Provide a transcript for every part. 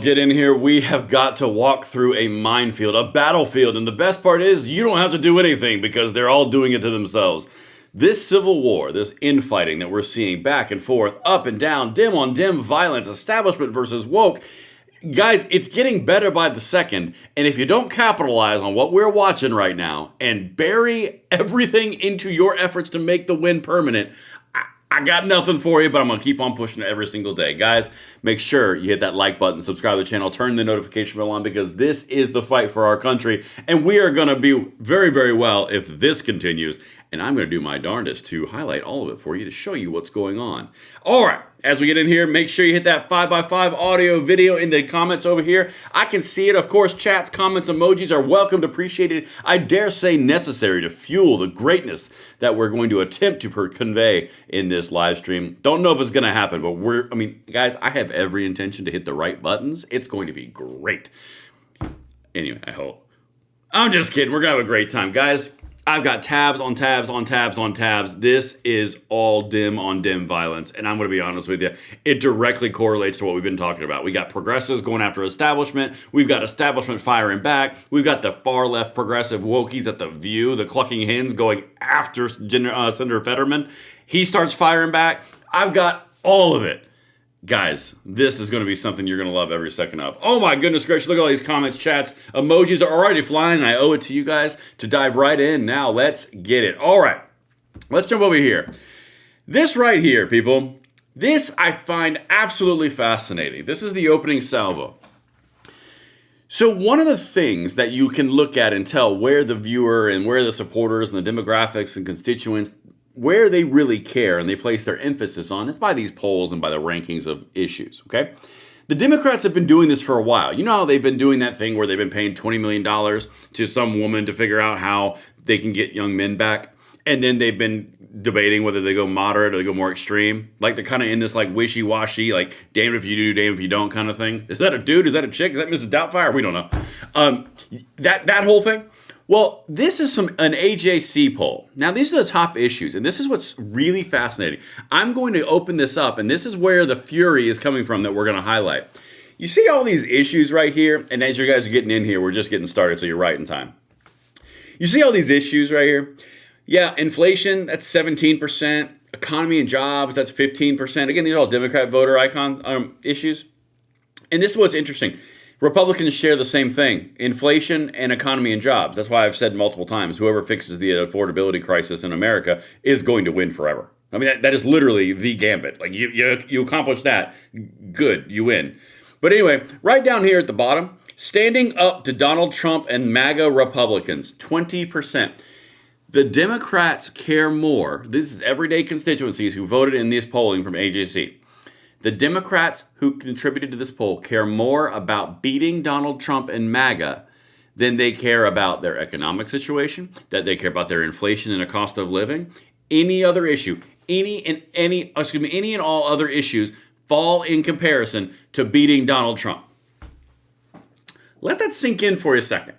get in here, we have got to walk through a minefield, a battlefield, and the best part is you don't have to do anything because they're all doing it to themselves. This civil war, this infighting that we're seeing back and forth, up and down, dim on dim violence, establishment versus woke, guys, it's getting better by the second, and if you don't capitalize on what we're watching right now and bury everything into your efforts to make the win permanent, I got nothing for you, but I'm going to keep on pushing it every single day. Guys, make sure you hit that like button, subscribe to the channel, turn the notification bell on, because this is the fight for our country, and we are going to be very, very well if this continues, and I'm going to do my darndest to highlight all of it for you to show you what's going on. All right, as we get in here, make sure you hit that 5x5 audio video in the comments over here. I can see it. Of course, chats, comments, emojis are welcomed, appreciated, I dare say necessary to fuel the greatness that we're going to attempt to convey in this live stream. Don't know if it's going to happen, but guys, I have every intention to hit the right buttons. It's going to be great. Anyway, I hope. I'm just kidding. We're going to have a great time. Guys, I've got tabs on tabs on tabs on tabs. This is all dim on dim violence, and I'm going to be honest with you. It directly correlates to what we've been talking about. We got progressives going after establishment. We've got establishment firing back. We've got the far left progressive wokies at The View, the clucking hens going after Senator Fetterman. He starts firing back. I've got all of it. Guys, this is going to be something you're going to love every second of. Oh my goodness gracious, look at all these comments, chats, emojis are already flying, and I owe it to you guys to dive right in. Now, let's get it. All right, let's jump over here. This right here, people, this I find absolutely fascinating. This is the opening salvo. So one of the things that you can look at and tell where the viewer and where the supporters and the demographics and constituents, where they really care and they place their emphasis on is by these polls and by the rankings of issues, okay? The Democrats have been doing this for a while. You know how they've been doing that thing where they've been paying $20 million to some woman to figure out how they can get young men back? And then they've been debating whether they go moderate or they go more extreme. Like they're kind of in this like wishy-washy, like damn if you do, damn if you don't kind of thing. Is that a dude? Is that a chick? Is that Mrs. Doubtfire? We don't know. That whole thing. Well, this is an AJC poll. Now, these are the top issues, and this is what's really fascinating. I'm going to open this up, and this is where the fury is coming from that we're going to highlight. You see all these issues right here, and as you guys are getting in here, we're just getting started, so you're right in time. You see all these issues right here? Yeah, inflation, that's 17%. Economy and jobs, that's 15%. Again, these are all Democrat voter icon issues. And this is what's interesting. Republicans share the same thing, inflation and economy and jobs. That's why I've said multiple times, whoever fixes the affordability crisis in America is going to win forever. I mean, that is literally the gambit. Like, you accomplish that, good, you win. But anyway, right down here at the bottom, standing up to Donald Trump and MAGA Republicans, 20%. The Democrats care more. This is everyday constituencies who voted in this polling from AJC. The Democrats who contributed to this poll care more about beating Donald Trump and MAGA than they care about their economic situation, that they care about their inflation and the cost of living. Any other issue, any and all other issues fall in comparison to beating Donald Trump. Let that sink in for a second,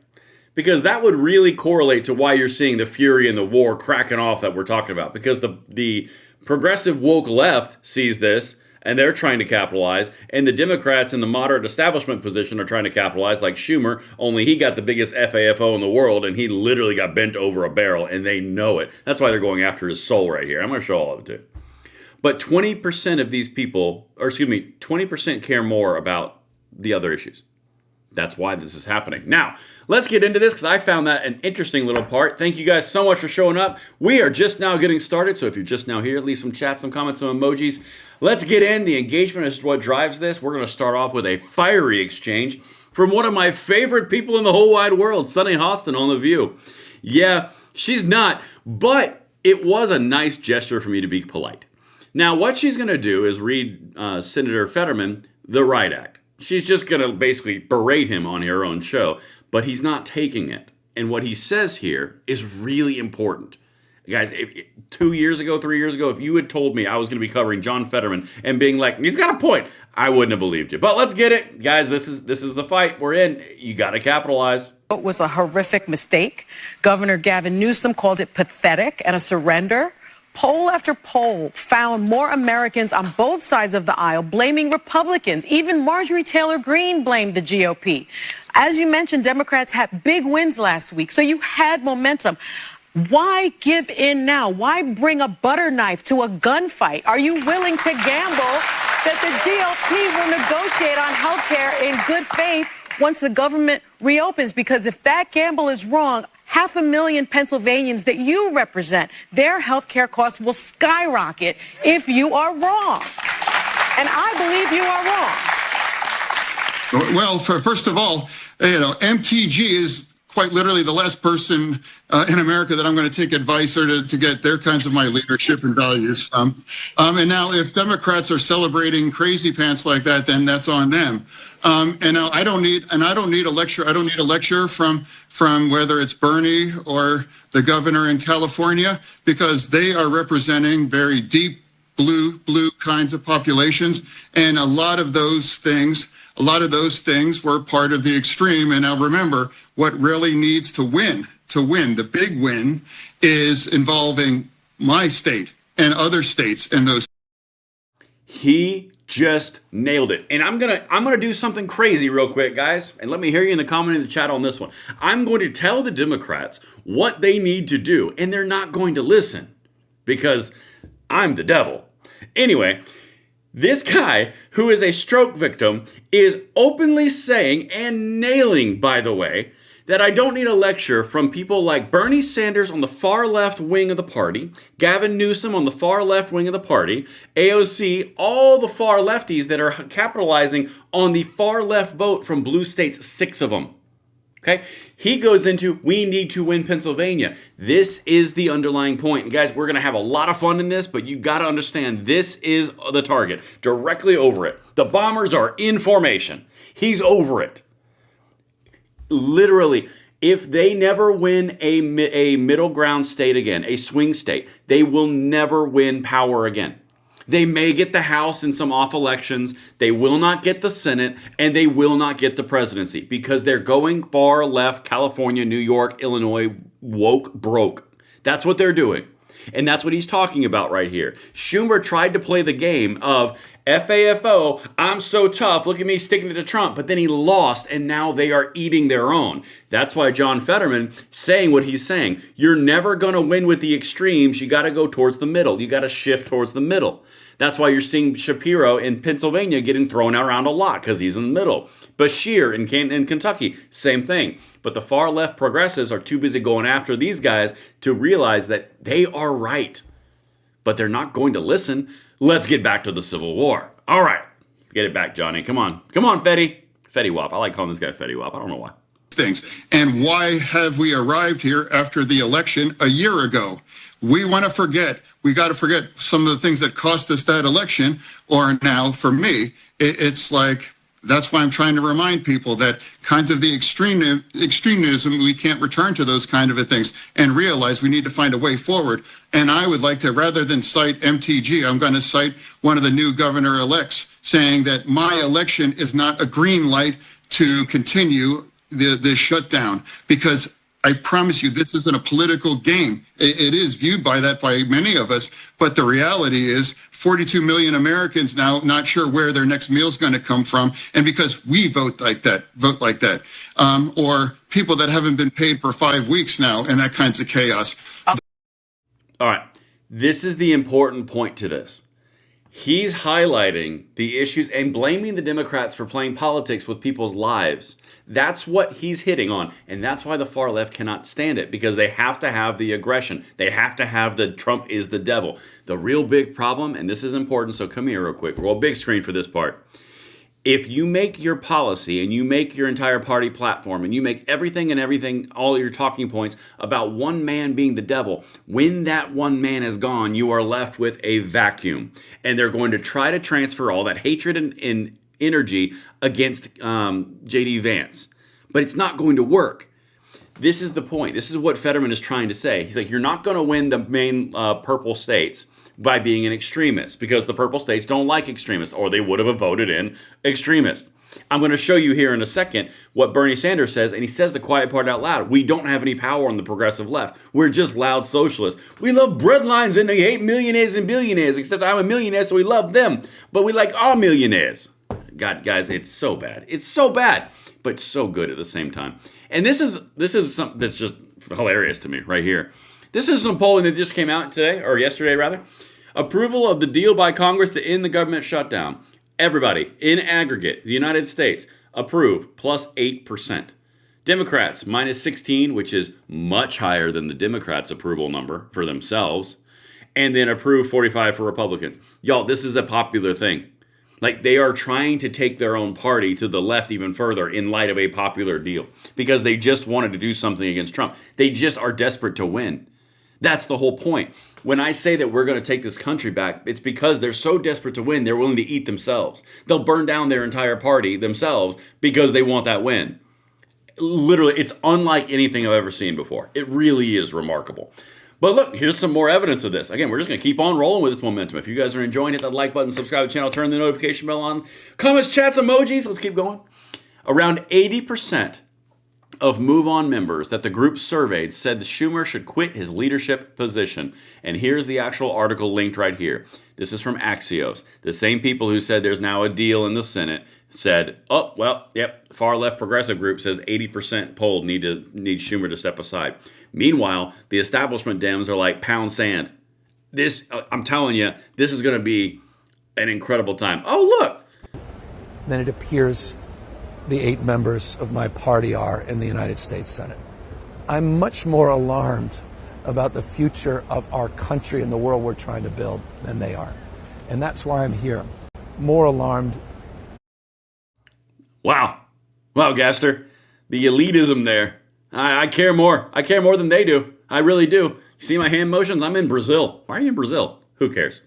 because that would really correlate to why you're seeing the fury and the war cracking off that we're talking about, because the progressive woke left sees this, and they're trying to capitalize, and the Democrats in the moderate establishment position are trying to capitalize, like Schumer, only he got the biggest FAFO in the world, and he literally got bent over a barrel, and they know it. That's why they're going after his soul right here. I'm going to show all of it too. But 20% of these people, 20% care more about the other issues. That's why this is happening. Now, let's get into this because I found that an interesting little part. Thank you guys so much for showing up. We are just now getting started, so if you're just now here, leave some chats, some comments, some emojis. Let's get in. The engagement is what drives this. We're going to start off with a fiery exchange from one of my favorite people in the whole wide world, Sunny Hostin on The View. Yeah, she's not, but it was a nice gesture for me to be polite. Now, what she's going to do is read Senator Fetterman the Right Act. She's just going to basically berate him on her own show, but he's not taking it. And what he says here is really important. Guys, 2 years ago, 3 years ago, if you had told me I was going to be covering John Fetterman and being like, he's got a point, I wouldn't have believed you. But let's get it. Guys, this is the fight we're in. You got to capitalize. It was a horrific mistake. Governor Gavin Newsom called it pathetic and a surrender. Poll after poll found more Americans on both sides of the aisle blaming Republicans. Even Marjorie Taylor Greene blamed the GOP. As you mentioned, Democrats had big wins last week, so you had momentum. Why give in now? Why bring a butter knife to a gunfight? Are you willing to gamble that the GOP will negotiate on health care in good faith once the government reopens? Because if that gamble is wrong, 500,000 Pennsylvanians that you represent, their health care costs will skyrocket if you are wrong. And I believe you are wrong. Well, first of all, MTG is quite literally the last person in America that I'm going to take advice or to get their kinds of my leadership and values from. And now if Democrats are celebrating crazy pants like that, then that's on them. And now I don't need a lecture. I don't need a lecture from whether it's Bernie or the governor in California, because they are representing very deep blue kinds of populations. And a lot of those things were part of the extreme. And now remember, what really needs to win, the big win, is involving my state and other states and those. He just nailed it. And I'm gonna do something crazy real quick, guys. And let me hear you in the comment in the chat on this one. I'm going to tell the Democrats what they need to do, and they're not going to listen because I'm the devil. Anyway, this guy, who is a stroke victim, is openly saying and nailing, by the way, that I don't need a lecture from people like Bernie Sanders on the far left wing of the party, Gavin Newsom on the far left wing of the party, AOC, all the far lefties that are capitalizing on the far left vote from blue states, 6 of them. Okay? He goes into, we need to win Pennsylvania. This is the underlying point. And guys, we're going to have a lot of fun in this, but you got to understand this is the target. Directly over it. The bombers are in formation. He's over it. Literally, if they never win a middle ground state again, a swing state, they will never win power again. They may get the House in some off elections. They will not get the Senate, and they will not get the presidency because they're going far left, California, New York, Illinois, woke, broke. That's what they're doing. And that's what he's talking about right here. Schumer tried to play the game of FAFO, I'm so tough, look at me sticking it to Trump, but then he lost and now they are eating their own. That's why John Fetterman saying what he's saying. You're never going to win with the extremes. You got to go towards the middle. You got to shift towards the middle. That's why you're seeing Shapiro in Pennsylvania getting thrown around a lot because he's in the middle. Bashir in Kentucky, same thing. But the far left progressives are too busy going after these guys to realize that they are right. But they're not going to listen. Let's get back to the Civil War. All right. Get it back, Johnny. Come on. Come on, Fetty. Fetty Wap. I like calling this guy Fetty Wap. I don't know why. Things. And why have we arrived here after the election a year ago? We want to forget. We got to forget some of the things that cost us that election. Or now, for me, it's like, that's why I'm trying to remind people that kinds of the extremism, we can't return to those kind of things and realize we need to find a way forward. And I would like to, rather than cite MTG, I'm going to cite one of the new governor-elects saying that my election is not a green light to continue the shutdown, because I promise you, this isn't a political game. It is viewed by that by many of us, but the reality is 42 million Americans now not sure where their next meal is going to come from, and because we vote like that, or people that haven't been paid for 5 weeks now, and that kinds of chaos. All right, this is the important point to this. He's highlighting the issues and blaming the Democrats for playing politics with people's lives. That's what he's hitting on. And that's why the far left cannot stand it, because they have to have the aggression. They have to have the Trump is the devil. The real big problem, and this is important, so come here real quick. Roll big screen for this part. If you make your policy and you make your entire party platform and you make everything, all your talking points about one man being the devil, when that one man is gone, you are left with a vacuum. And they're going to try to transfer all that hatred and energy against J.D. Vance. But it's not going to work. This is the point. This is what Fetterman is trying to say. He's like, you're not going to win the main purple states by being an extremist, because the purple states don't like extremists, or they would have voted in extremists. I'm going to show you here in a second what Bernie Sanders says, and he says the quiet part out loud. We don't have any power on the progressive left. We're just loud socialists. We love breadlines and they hate millionaires and billionaires, except I'm a millionaire, so we love them. But we like all millionaires. God, guys, it's so bad. It's so bad, but so good at the same time. And this is something that's just hilarious to me right here. This is some polling that just came out today, or yesterday rather. Approval of the deal by Congress to end the government shutdown. Everybody, in aggregate, the United States, approve, plus 8%. Democrats, minus 16, which is much higher than the Democrats' approval number for themselves. And then approve 45 for Republicans. Y'all, this is a popular thing. Like, they are trying to take their own party to the left even further in light of a popular deal. Because they just wanted to do something against Trump. They just are desperate to win. That's the whole point. When I say that we're going to take this country back, it's because they're so desperate to win, they're willing to eat themselves. They'll burn down their entire party themselves because they want that win. Literally, it's unlike anything I've ever seen before. It really is remarkable. But look, here's some more evidence of this. Again, we're just going to keep on rolling with this momentum. If you guys are enjoying it, hit that like button, subscribe to the channel, turn the notification bell on. Comments, chats, emojis. Let's keep going. Around 80% of Move On members that the group surveyed said Schumer should quit his leadership position. And here's the actual article linked right here. This is from Axios. The same people who said there's now a deal in the Senate said, oh, well, yep, far left progressive group says 80% polled need Schumer to step aside. Meanwhile, the establishment Dems are like pound sand. This, I'm telling you, this is going to be an incredible time. Oh, look. Then it appears the 8 members of my party are in the United States Senate. I'm much more alarmed about the future of our country and the world we're trying to build than they are. And that's why I'm here. More alarmed. Wow. Wow, Gaster. The elitism there. I care more. I care more than they do. I really do. You see my hand motions? I'm in Brazil. Why are you in Brazil? Who cares?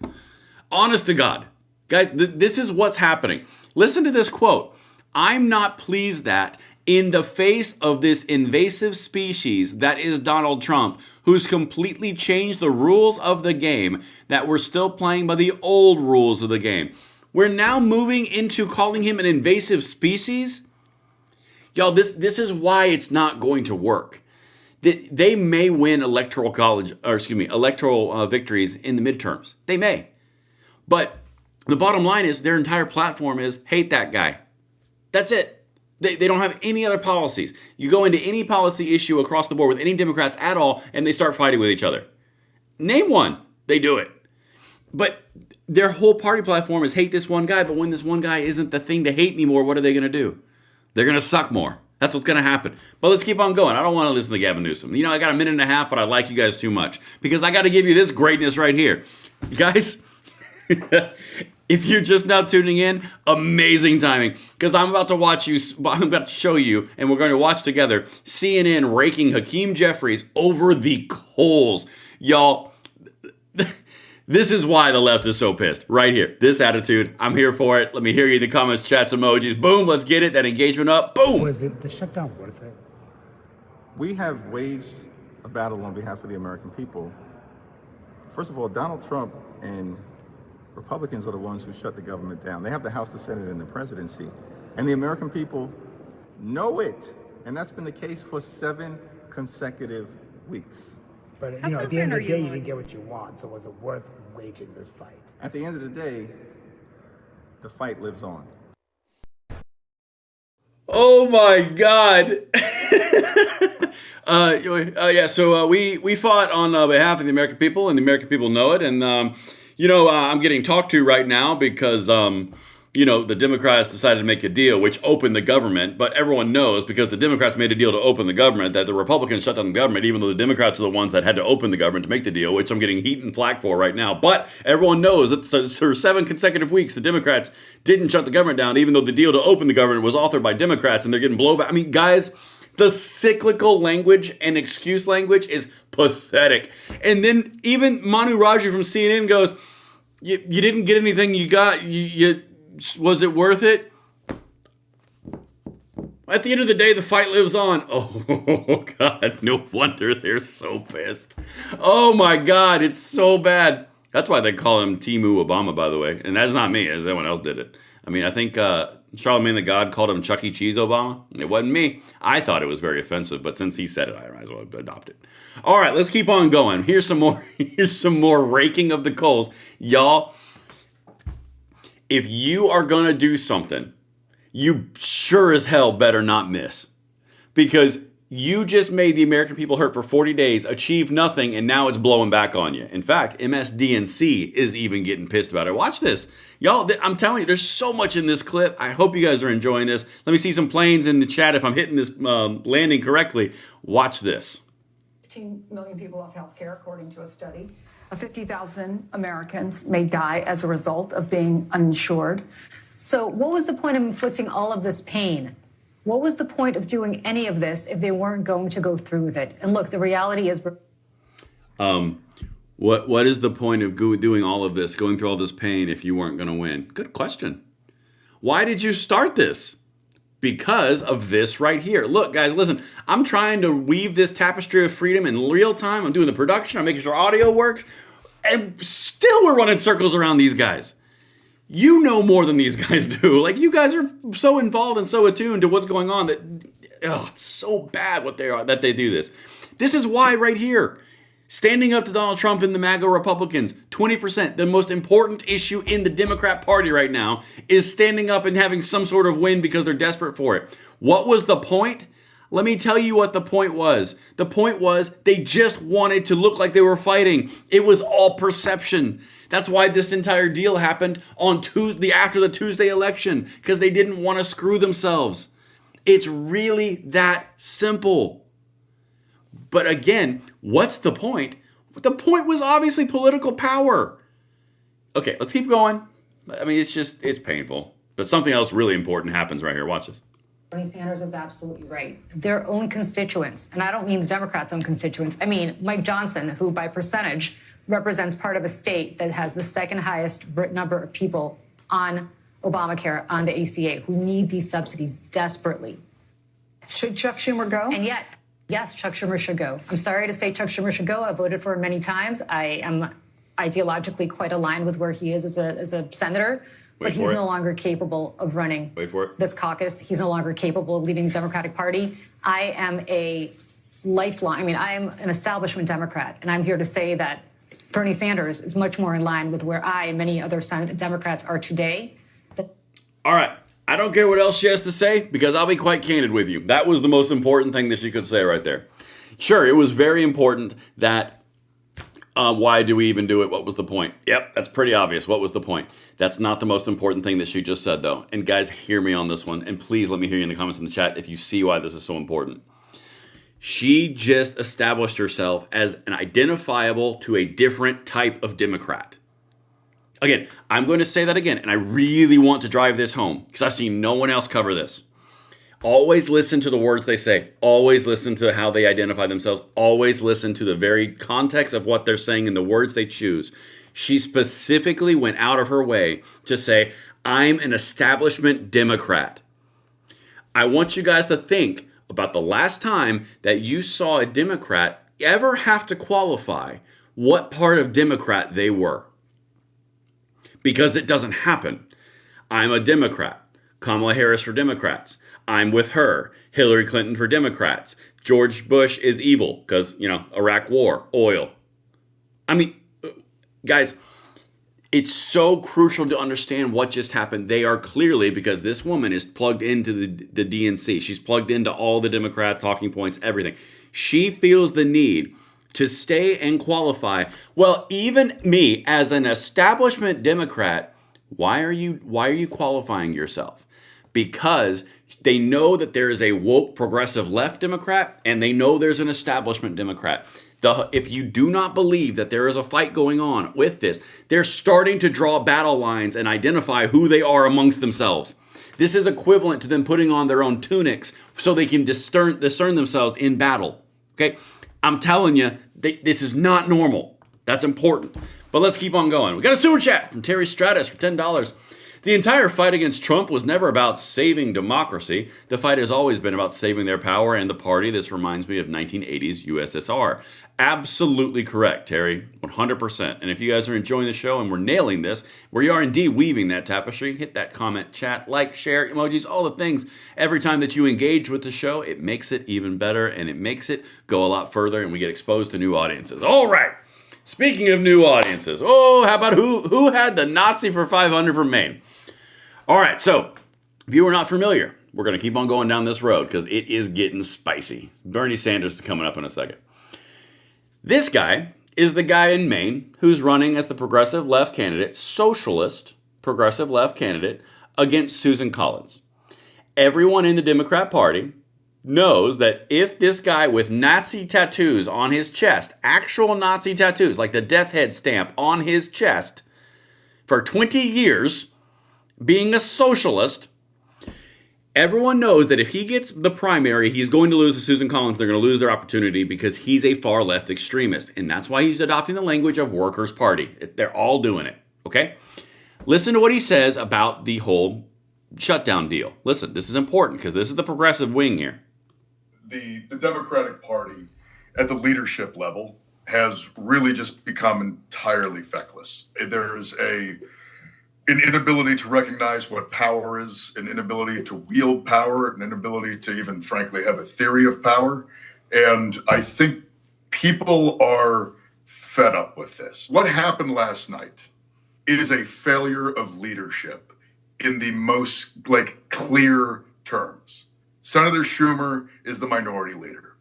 Honest to God. Guys, this is what's happening. Listen to this quote. I'm not pleased that in the face of this invasive species that is Donald Trump, who's completely changed the rules of the game, that we're still playing by the old rules of the game. We're now moving into calling him an invasive species. Y'all, this is why it's not going to work. They may win electoral victories in the midterms. They may. But the bottom line is their entire platform is hate that guy. That's it. They don't have any other policies. You go into any policy issue across the board with any Democrats at all, and they start fighting with each other. Name one. They do it. But their whole party platform is hate this one guy, but when this one guy isn't the thing to hate anymore, what are they going to do? They're going to suck more. That's what's going to happen. But let's keep on going. I don't want to listen to Gavin Newsom. You know, I got a minute and a half, but I like you guys too much because I got to give you this greatness right here. You guys, if you're just now tuning in, amazing timing because I'm about to show you, and we're going to watch together CNN raking Hakeem Jeffries over the coals. Y'all, this is why the left is so pissed. Right here. This attitude. I'm here for it. Let me hear you in the comments, chats, emojis. Boom. Let's get it. That engagement up. Boom. Was it the shutdown worth it? We have waged a battle on behalf of the American people. First of all, Donald Trump and Republicans are the ones who shut the government down. They have the House, the Senate, and the presidency. And the American people know it. And that's been the case for 7 consecutive weeks. But, you know, at the end of the day, you didn't get what you want. So was it worth waging this fight? At the end of the day, the fight lives on. Oh my God. So we fought on behalf of the American people, and the American people know it. And, I'm getting talked to right now because, the Democrats decided to make a deal which opened the government. But everyone knows, because the Democrats made a deal to open the government, that the Republicans shut down the government, even though the Democrats are the ones that had to open the government to make the deal, which I'm getting heat and flack for right now. But everyone knows that for 7 consecutive weeks, the Democrats didn't shut the government down, even though the deal to open the government was authored by Democrats, and they're getting blowback. I mean, guys, the cyclical language and excuse language is pathetic. And then even Manu Raji from CNN goes, you didn't get anything you got. Was it worth it? At the end of the day, the fight lives on. Oh, God, no wonder they're so pissed. Oh, my God, it's so bad. That's why they call him Timu Obama, by the way. And that's not me, as everyone else did it. I mean, I think Charlemagne the God called him Chuck E. Cheese Obama. It wasn't me. I thought it was very offensive, but since he said it, I might as well adopt it. All right, let's keep on going. Here's some more. Here's some more raking of the coals, y'all. If you are gonna do something, you sure as hell better not miss, because you just made the American people hurt for 40 days, achieved nothing, and now it's blowing back on you. In fact, MSDNC is even getting pissed about it. Watch this. Y'all, I'm telling you, there's so much in this clip. I hope you guys are enjoying this. Let me see some planes in the chat if I'm hitting this landing correctly. Watch this. 15 million people off health care, according to a study. 50,000 Americans may die as a result of being uninsured. So what was the point of inflicting all of this pain? What was the point of doing any of this if they weren't going to go through with it? And look, the reality is... What is the point of doing all of this, going through all this pain if you weren't going to win? Good question. Why did you start this? Because of this right here. Look, guys, listen. I'm trying to weave this tapestry of freedom in real time. I'm doing the production. I'm making sure audio works. And still we're running circles around these guys. You know more than these guys do. Like, you guys are so involved and so attuned to what's going on that, it's so bad what they are, that they do this. This is why right here, standing up to Donald Trump and the MAGA Republicans, 20%, the most important issue in the Democrat Party right now is standing up and having some sort of win because they're desperate for it. What was the point? Let me tell you what the point was. The point was they just wanted to look like they were fighting. It was all perception. That's why this entire deal happened on Tuesday, after the Tuesday election, because they didn't want to screw themselves. It's really that simple. But again, what's the point? The point was obviously political power. Okay, let's keep going. I mean, it's painful. But something else really important happens right here. Watch this. Bernie Sanders is absolutely right. Their own constituents, and I don't mean the Democrats' own constituents. I mean Mike Johnson, who by percentage represents part of a state that has the second highest number of people on Obamacare, on the ACA, who need these subsidies desperately. Should Chuck Schumer go? And yet, yes, Chuck Schumer should go. I'm sorry to say Chuck Schumer should go. I voted for him many times. I am ideologically quite aligned with where he is as a senator. But he's no longer capable of running this caucus. He's no longer capable of leading the Democratic Party. I am I am an establishment Democrat, and I'm here to say that Bernie Sanders is much more in line with where I and many other Democrats are today. All right. I don't care what else she has to say, because I'll be quite candid with you. That was the most important thing that she could say right there. Sure, it was very important that why do we even do it? What was the point? Yep, that's pretty obvious. What was the point? That's not the most important thing that she just said, though. And guys, hear me on this one. And please let me hear you in the comments in the chat if you see why this is so important. She just established herself as an identifiable to a different type of Democrat. Again, I'm going to say that again, and I really want to drive this home because I've seen no one else cover this. Always listen to the words they say. Always listen to how they identify themselves. Always listen to the very context of what they're saying and the words they choose. She specifically went out of her way to say, I'm an establishment Democrat. I want you guys to think about the last time that you saw a Democrat ever have to qualify what part of Democrat they were. Because it doesn't happen. I'm a Democrat. Kamala Harris for Democrats. I'm with her. Hillary Clinton for Democrats. George Bush is evil because, Iraq war, oil. I mean, guys, it's so crucial to understand what just happened. They are clearly, because this woman is plugged into the DNC. She's plugged into all the Democrat talking points, everything. She feels the need to stay and qualify. Well, even me as an establishment Democrat, why are you qualifying yourself? Because they know that there is a woke progressive left Democrat and they know there's an establishment Democrat. If you do not believe that there is a fight going on with this, they're starting to draw battle lines and identify who they are amongst themselves. This is equivalent to them putting on their own tunics so they can discern themselves in battle. Okay? I'm telling you, this is not normal. That's important. But let's keep on going. We got a super chat from Terry Stratus for $10. The entire fight against Trump was never about saving democracy. The fight has always been about saving their power and the party. This reminds me of 1980s USSR. Absolutely correct, Terry. 100%. And if you guys are enjoying the show and we're nailing this, we are indeed weaving that tapestry. Hit that comment, chat, like, share, emojis, all the things. Every time that you engage with the show, it makes it even better and it makes it go a lot further and we get exposed to new audiences. All right. Speaking of new audiences, how about who had the Nazi for 500 from Maine? All right, so if you are not familiar, we're going to keep on going down this road because it is getting spicy. Bernie Sanders is coming up in a second. This guy is the guy in Maine who's running as the progressive left candidate, socialist progressive left candidate against Susan Collins. Everyone in the Democrat Party knows that if this guy with Nazi tattoos on his chest, actual Nazi tattoos, like the death head stamp on his chest, for 20 years, being a socialist, everyone knows that if he gets the primary, he's going to lose to Susan Collins. They're going to lose their opportunity because he's a far left extremist. And that's why he's adopting the language of Workers' Party. They're all doing it, okay? Listen to what he says about the whole shutdown deal. Listen, this is important because this is the progressive wing here. The Democratic Party at the leadership level has really just become entirely feckless. There's an inability to recognize what power is, an inability to wield power, an inability to even, frankly, have a theory of power. And I think people are fed up with this. What happened last night is a failure of leadership in the most clear terms. Senator Schumer is the minority leader.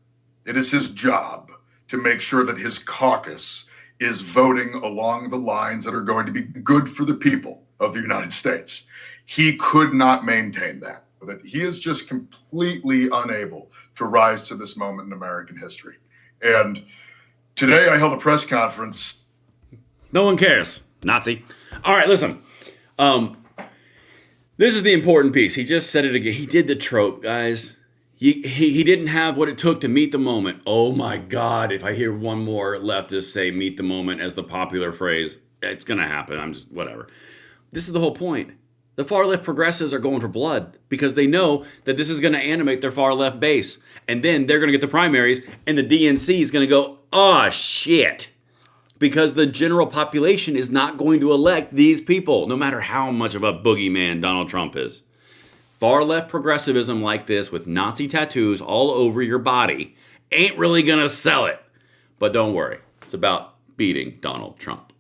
It is his job to make sure that his caucus is voting along the lines that are going to be good for the people of the United States. He could not maintain that. That he is just completely unable to rise to this moment in American history. And today I held a press conference. No one cares, Nazi. All right, listen. This is the important piece. He just said it again. He did the trope, guys. He didn't have what it took to meet the moment. Oh my God, if I hear one more leftist say meet the moment as the popular phrase, it's going to happen. I'm just, whatever. This is the whole point. The far left progressives are going for blood because they know that this is going to animate their far left base. And then they're going to get the primaries and the DNC is going to go, oh shit. Because the general population is not going to elect these people, no matter how much of a boogeyman Donald Trump is. Far left progressivism like this with Nazi tattoos all over your body ain't really gonna sell it. But don't worry, it's about beating Donald Trump.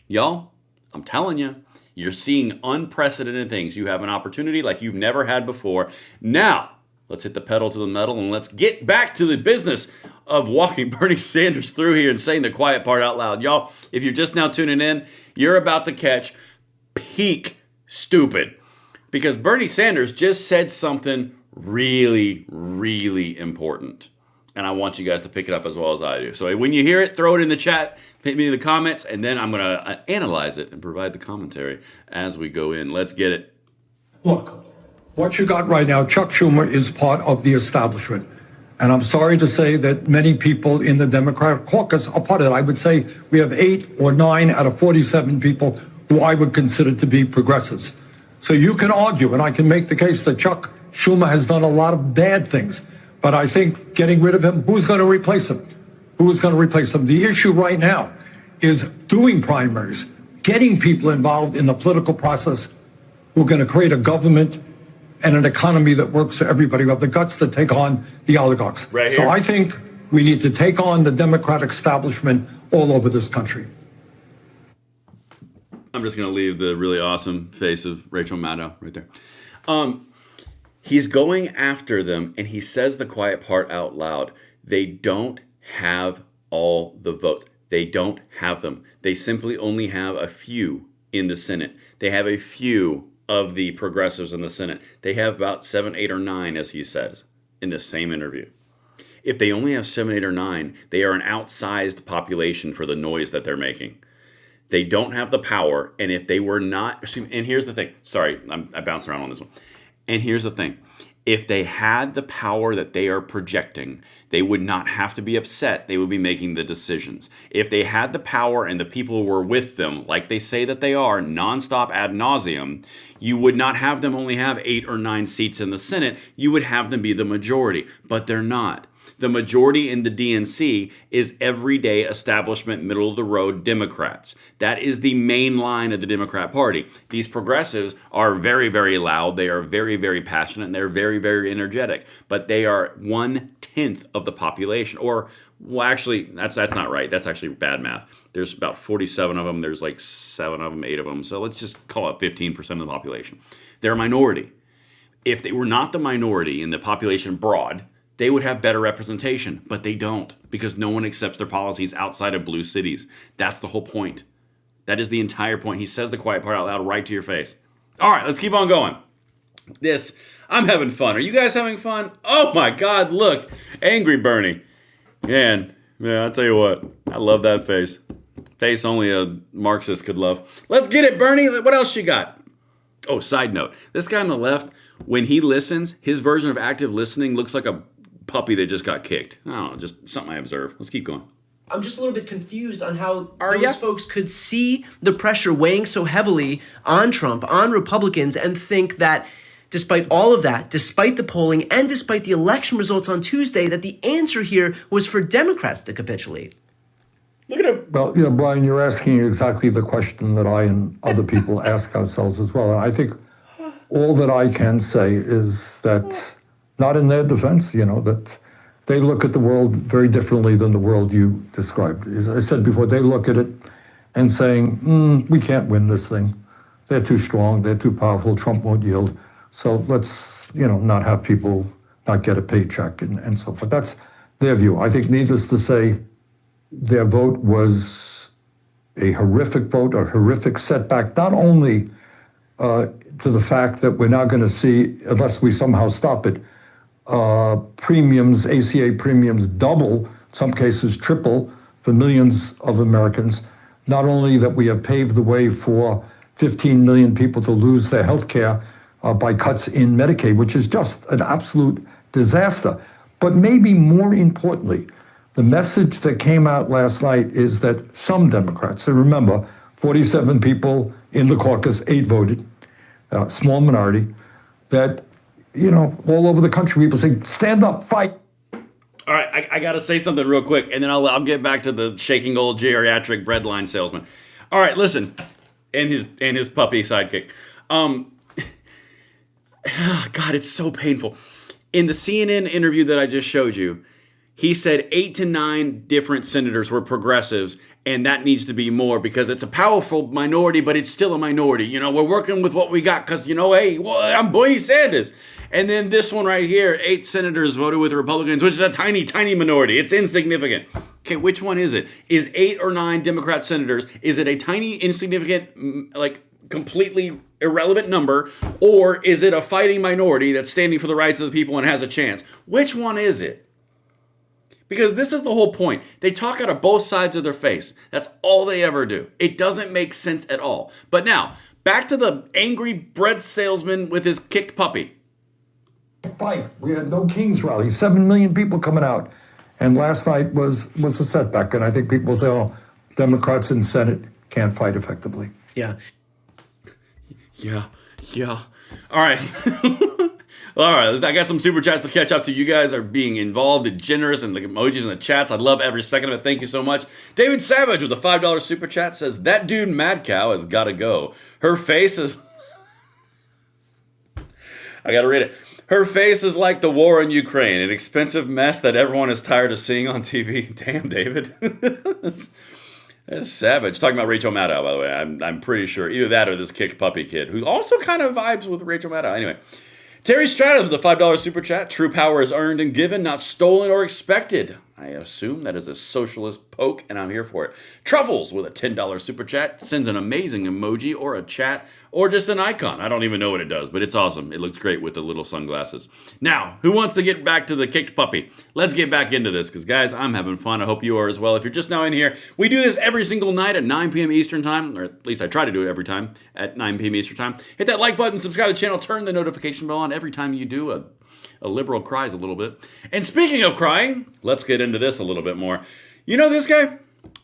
Y'all, I'm telling you, you're seeing unprecedented things. You have an opportunity like you've never had before. Now, let's hit the pedal to the metal and let's get back to the business of walking Bernie Sanders through here and saying the quiet part out loud. Y'all, if you're just now tuning in, you're about to catch peak stupid. Because Bernie Sanders just said something really, really important. And I want you guys to pick it up as well as I do. So when you hear it, throw it in the chat, hit me in the comments, and then I'm going to analyze it and provide the commentary as we go in. Let's get it. Look, what you got right now, Chuck Schumer is part of the establishment. And I'm sorry to say that many people in the Democratic caucus are part of it. I would say we have 8 or 9 out of 47 people who I would consider to be progressives. So you can argue, and I can make the case that Chuck Schumer has done a lot of bad things. But I think getting rid of him, who's going to replace him? Who is going to replace him? The issue right now is doing primaries, getting people involved in the political process who are going to create a government and an economy that works for everybody, who have the guts to take on the oligarchs. Right here. So I think we need to take on the Democratic establishment all over this country. I'm just going to leave the really awesome face of Rachel Maddow right there. He's going after them, and he says the quiet part out loud. They don't have all the votes. They don't have them. They simply only have a few in the Senate. They have a few of the progressives in the Senate. They have about 7, 8, or 9, as he says in the same interview. If they only have 7, 8, or 9, they are an outsized population for the noise that they're making. They don't have the power, and if they were not, and here's the thing. Sorry, I bounced around on this one. And here's the thing. If they had the power that they are projecting, they would not have to be upset. They would be making the decisions. If they had the power and the people were with them, like they say that they are, nonstop ad nauseum, you would not have them only have 8 or 9 seats in the Senate. You would have them be the majority, but they're not. The majority in the DNC is everyday establishment, middle-of-the-road Democrats. That is the main line of the Democrat Party. These progressives are very, very loud. They are very, very passionate, and they're very, very energetic. But they are 1/10 of the population. Or, well, actually, that's not right. That's actually bad math. There's about 47 of them. There's like 7 of them, 8 of them. So let's just call it 15% of the population. They're a minority. If they were not the minority in the population broad, they would have better representation, but they don't, because no one accepts their policies outside of blue cities. That's the whole point. That is the entire point. He says the quiet part out loud right to your face. All right, let's keep on going. I'm having fun. Are you guys having fun? Oh my God, look. Angry Bernie. Man, I'll tell you what. I love that face. Face only a Marxist could love. Let's get it, Bernie. What else you got? Oh, side note. This guy on the left, when he listens, his version of active listening looks like a puppy that just got kicked. I don't know, just something I observe. Let's keep going. I'm just a little bit confused on how those folks could see the pressure weighing so heavily on Trump, on Republicans, and think that despite all of that, despite the polling, and despite the election results on Tuesday, that the answer here was for Democrats to capitulate. Look at him. Well, Brian, you're asking exactly the question that I and other people ask ourselves as well. And I think all that I can say is that, not in their defense, that they look at the world very differently than the world you described. As I said before, they look at it and saying, we can't win this thing. They're too strong, they're too powerful, Trump won't yield. So let's, not have people not get a paycheck and so forth. That's their view. I think, needless to say, their vote was a horrific vote, a horrific setback, not only to the fact that we're now going to see, unless we somehow stop it, premiums, ACA premiums double, some cases triple for millions of Americans. Not only that we have paved the way for 15 million people to lose their health care by cuts in Medicaid, which is just an absolute disaster. But maybe more importantly, the message that came out last night is that some Democrats, and remember, 47 people in the caucus, 8 voted, small minority, that all over the country, people say, stand up, fight. All right, I got to say something real quick, and then I'll get back to the shaking old geriatric breadline salesman. All right, listen, and his puppy sidekick. God, it's so painful. In the CNN interview that I just showed you, he said 8 to 9 different senators were progressives, and that needs to be more because it's a powerful minority, but it's still a minority. We're working with what we got because, hey, I'm Bernie Sanders. And then this one right here, 8 senators voted with the Republicans, which is a tiny, tiny minority. It's insignificant. Okay, which one is it? Is 8 or 9 Democrat senators, is it a tiny, insignificant, completely irrelevant number, or is it a fighting minority that's standing for the rights of the people and has a chance? Which one is it? Because this is the whole point. They talk out of both sides of their face. That's all they ever do. It doesn't make sense at all. But now, back to the angry bread salesman with his kicked puppy. Fight. We had no King's rally, 7 million people coming out. And last night was a setback. And I think people say, Democrats in Senate can't fight effectively. Yeah. All right. All right, I got some super chats to catch up to. You guys are being involved and generous and the emojis in the chats. I love every second of it. Thank you so much. David Savage with a $5 super chat says, that dude Mad Cow has got to go. Her face is... I got to read it. Her face is like the war in Ukraine, an expensive mess that everyone is tired of seeing on TV. Damn, David. That's savage. Talking about Rachel Maddow, by the way. I'm pretty sure. Either that or this kicked puppy kid, who also kind of vibes with Rachel Maddow. Anyway. Terry Stratus with a $5 super chat. True power is earned and given, not stolen or expected. I assume that is a socialist poke, and I'm here for it. Truffles with a $10 super chat. Sends an amazing emoji or a chat or just an icon. I don't even know what it does, but it's awesome. It looks great with the little sunglasses. Now, who wants to get back to the kicked puppy? Let's get back into this, because, guys, I'm having fun. I hope you are as well. If you're just now in here, we do this every single night at 9 p.m. Eastern Time, or at least I try to do it every time at 9 p.m. Eastern Time. Hit that like button, subscribe to the channel, turn the notification bell on every time you do. A liberal cries a little bit. And speaking of crying, let's get into this a little bit more. You know this guy?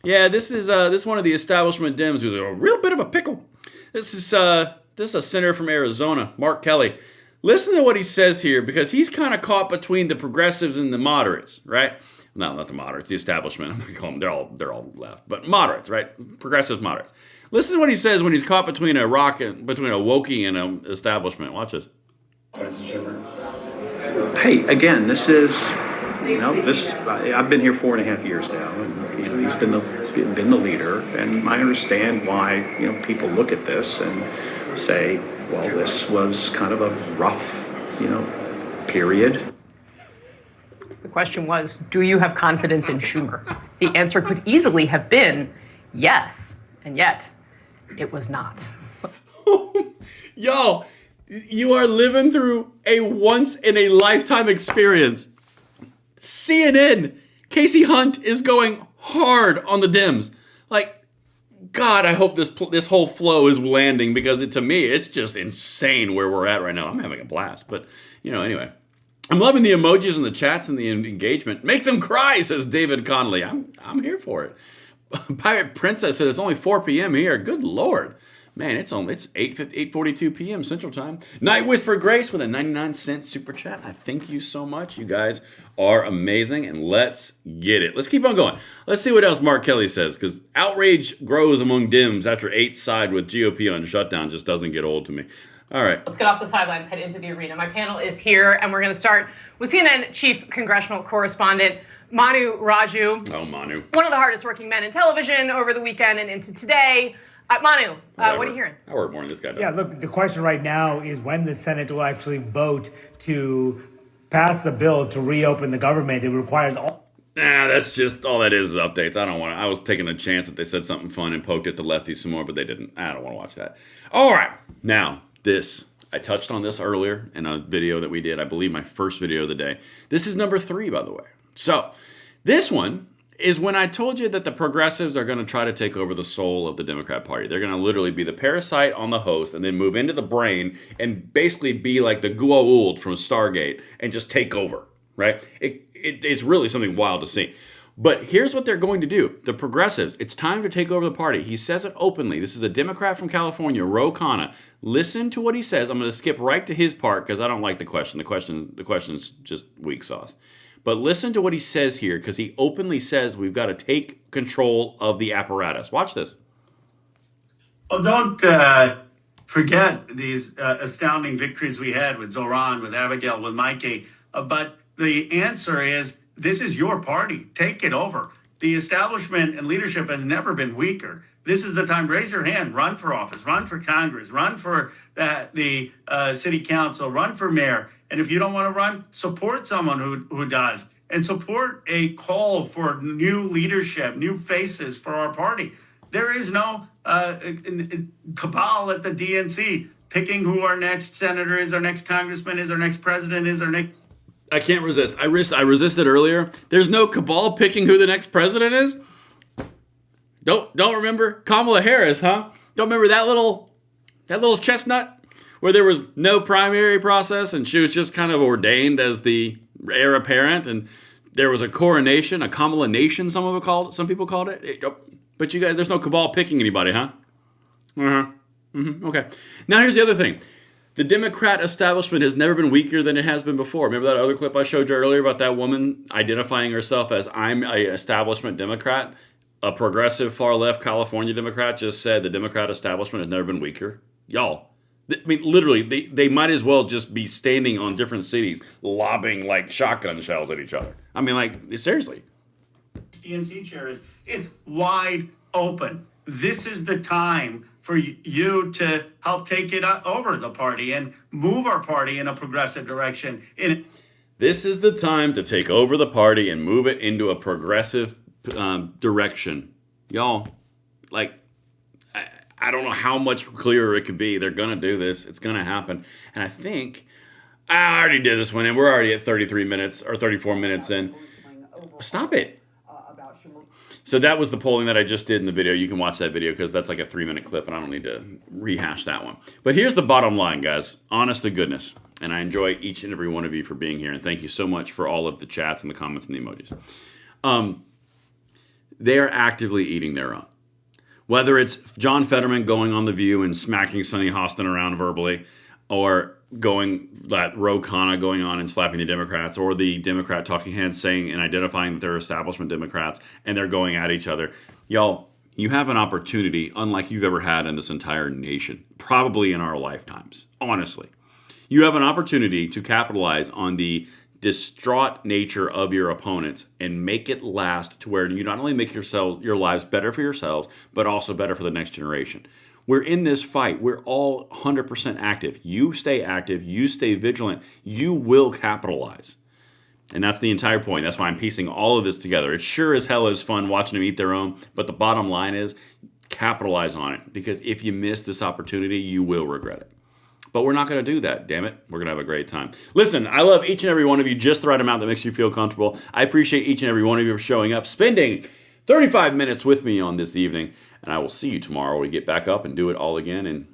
Yeah, this is one of the establishment Dems who's a real bit of a pickle. This is a senator from Arizona, Mark Kelly. Listen to what he says here, because he's kind of caught between the progressives and the moderates, right? No, not the moderates, the establishment. I'm going to call them, they're all left, but moderates, right? Progressives, moderates. Listen to what he says when he's caught between a Wokey and an establishment. Watch this. Hey, again, this is, I've been here 4.5 years now, and he's been the leader, and I understand why people look at this and say, well, this was kind of a rough, period. The question was, do you have confidence in Schumer? The answer could easily have been yes, and yet it was not. Yo, you are living through a once-in-a-lifetime experience. CNN, Casey Hunt is going hard on the Dems. Like, God, I hope this whole flow is landing, because to me, it's just insane where we're at right now. I'm having a blast, but, anyway. I'm loving the emojis and the chats and the engagement. Make them cry, says David Connolly. I'm here for it. Pirate Princess said it's only 4 p.m. here. Good Lord. Man, it's 8:42 p.m. Central Time. Night Whisper Grace with a 99-cent super chat. I thank you so much. You guys are amazing, and let's get it. Let's keep on going. Let's see what else Mark Kelly says, because outrage grows among Dems after 8 side with GOP on shutdown just doesn't get old to me. All right. Let's get off the sidelines, head into the arena. My panel is here, and we're going to start with CNN Chief Congressional Correspondent Manu Raju. Oh, Manu. One of the hardest working men in television over the weekend and into today. Manu, what are you hearing? I work more than this guy does. Yeah, look, the question right now is when the Senate will actually vote to pass the bill to reopen the government. It requires all... Nah, that's just all that is updates. I was taking a chance that they said something fun and poked at the lefties some more, but they didn't. I don't want to watch that. All right. Now, I touched on this earlier in a video that we did. I believe my first video of the day. This is number 3, by the way. So, this one is when I told you that the progressives are going to try to take over the soul of the Democrat Party. They're going to literally be the parasite on the host and then move into the brain and basically be like the Goa'uld from Stargate and just take over, right? It's really something wild to see. But here's what they're going to do. The progressives, it's time to take over the party. He says it openly. This is a Democrat from California, Ro Khanna. Listen to what he says. I'm going to skip right to his part because I don't like the question. The question's just weak sauce. But listen to what he says here, because he openly says we've got to take control of the apparatus. Watch this. Well, don't forget these astounding victories we had with Zoran, with Abigail, with Mikey. But the answer is, this is your party. Take it over. The establishment and leadership has never been weaker. This is the time. Raise your hand. Run for office. Run for Congress. Run for the city council. Run for mayor. And if you don't want to run, support someone who does. And support a call for new leadership, new faces for our party. There is no cabal at the DNC picking who our next senator is, our next congressman is, our next president is, our next... I can't resist. I resisted earlier. There's no cabal picking who the next president is? Don't remember Kamala Harris, huh? Don't remember that little chestnut where there was no primary process and she was just kind of ordained as the heir apparent, and there was a coronation, a Kamala nation, some people called it. But you guys, there's no cabal picking anybody, huh? Okay. Now here's the other thing. The Democrat establishment has never been weaker than it has been before. Remember that other clip I showed you earlier about that woman identifying herself as I'm a establishment Democrat? A progressive far-left California Democrat just said the Democrat establishment has never been weaker. Y'all, I mean, literally, they might as well just be standing on different cities lobbing like shotgun shells at each other. I mean, like, seriously. DNC chair is, it's wide open. This is the time for you to help take it over the party and move our party in a progressive direction. This is the time to take over the party and move it into a progressive direction. Y'all, like, I don't know how much clearer it could be. They're going to do this. It's going to happen. And I think I already did this one, and we're already at 33 minutes or 34 minutes in. Stop it. So that was the polling that I just did in the video. You can watch that video because that's like a 3-minute clip, and I don't need to rehash that one. But here's the bottom line, guys. Honest to goodness. And I enjoy each and every one of you for being here. And thank you so much for all of the chats and the comments and the emojis. They are actively eating their own. Whether it's John Fetterman going on The View and smacking Sonny Hostin around verbally, or going that Ro Khanna going on and slapping the Democrats, or the Democrat talking heads saying and identifying that they're establishment Democrats and they're going at each other. Y'all, you have an opportunity unlike you've ever had in this entire nation, probably in our lifetimes, honestly. You have an opportunity to capitalize on the distraught nature of your opponents and make it last to where you not only make your lives better for yourselves, but also better for the next generation. We're in this fight. We're all 100% active. You stay active. You stay vigilant. You will capitalize. And that's the entire point. That's why I'm piecing all of this together. It sure as hell is fun watching them eat their own, but the bottom line is capitalize on it, because if you miss this opportunity, you will regret it. But we're not going to do that, damn it. We're going to have a great time. Listen, I love each and every one of you just the right amount that makes you feel comfortable. I appreciate each and every one of you for showing up, spending 35 minutes with me on this evening. And I will see you tomorrow. We get back up and do it all again. And